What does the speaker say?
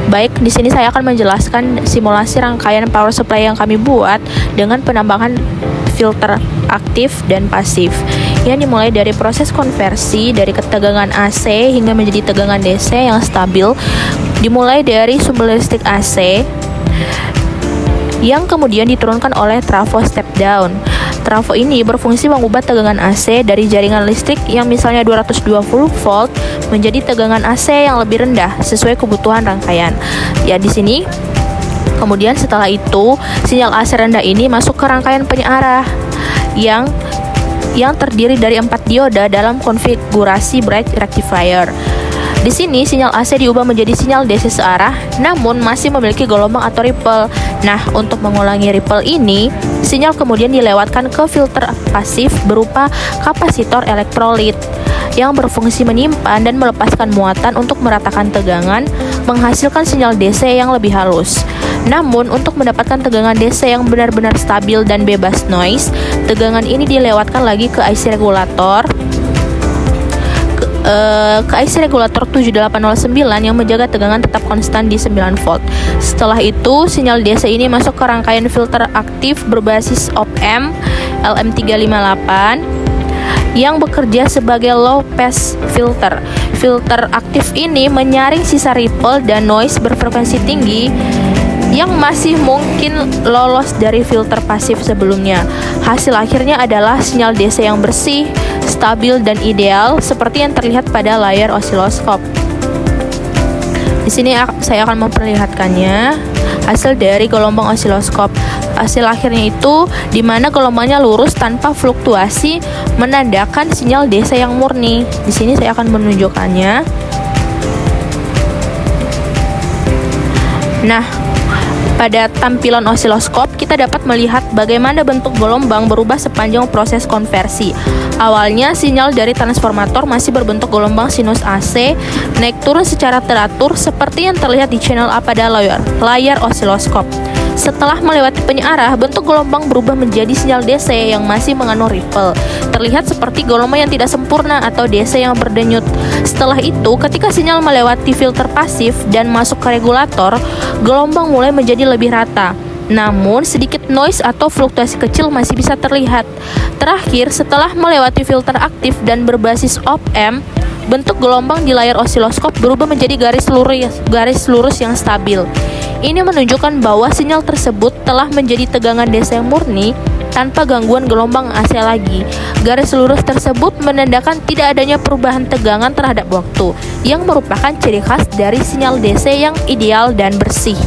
Baik, di sini saya akan menjelaskan simulasi rangkaian power supply yang kami buat dengan penambahan filter aktif dan pasif. Yang dimulai dari proses konversi dari ketegangan AC hingga menjadi tegangan DC yang stabil, dimulai dari sumber listrik AC yang kemudian diturunkan oleh trafo step down. Trafo ini berfungsi mengubah tegangan AC dari jaringan listrik yang misalnya 220 volt menjadi tegangan AC yang lebih rendah sesuai kebutuhan rangkaian. Ya, di sini kemudian setelah itu sinyal AC rendah ini masuk ke rangkaian penyearah yang terdiri dari 4 dioda dalam konfigurasi bridge rectifier. Di sini sinyal AC diubah menjadi sinyal DC searah, namun masih memiliki gelombang atau ripple. Nah, untuk mengulangi ripple ini, sinyal kemudian dilewatkan ke filter pasif berupa kapasitor elektrolit yang berfungsi menyimpan dan melepaskan muatan untuk meratakan tegangan, menghasilkan sinyal DC yang lebih halus. Namun, untuk mendapatkan tegangan DC yang benar-benar stabil dan bebas noise, tegangan ini dilewatkan lagi ke IC regulator. IC regulator 7809 yang menjaga tegangan tetap konstan di 9 volt. Setelah itu, sinyal DC ini masuk ke rangkaian filter aktif berbasis op-amp LM358 yang bekerja sebagai low pass filter. Filter aktif ini menyaring sisa ripple dan noise berfrekuensi tinggi yang masih mungkin lolos dari filter pasif sebelumnya. Hasil akhirnya adalah sinyal DC yang bersih, stabil, dan ideal seperti yang terlihat pada layar osiloskop. Di sini saya akan memperlihatkannya hasil dari gelombang osiloskop. Hasil akhirnya itu di mana gelombangnya lurus tanpa fluktuasi, menandakan sinyal DC yang murni. Di sini saya akan menunjukkannya. Nah, pada tampilan osiloskop, kita dapat melihat bagaimana bentuk gelombang berubah sepanjang proses konversi. Awalnya, sinyal dari transformator masih berbentuk gelombang sinus AC, naik turun secara teratur seperti yang terlihat di channel A pada layar osiloskop. Setelah melewati penyearah, bentuk gelombang berubah menjadi sinyal DC yang masih mengandung ripple. Terlihat seperti gelombang yang tidak sempurna atau DC yang berdenyut. Setelah itu, ketika sinyal melewati filter pasif dan masuk ke regulator, gelombang mulai menjadi lebih rata. Namun, sedikit noise atau fluktuasi kecil masih bisa terlihat. Terakhir, setelah melewati filter aktif dan berbasis op-amp, bentuk gelombang di layar osiloskop berubah menjadi garis lurus yang stabil. Ini menunjukkan bahwa sinyal tersebut telah menjadi tegangan DC yang murni tanpa gangguan gelombang AC lagi. Garis lurus tersebut menandakan tidak adanya perubahan tegangan terhadap waktu, yang merupakan ciri khas dari sinyal DC yang ideal dan bersih.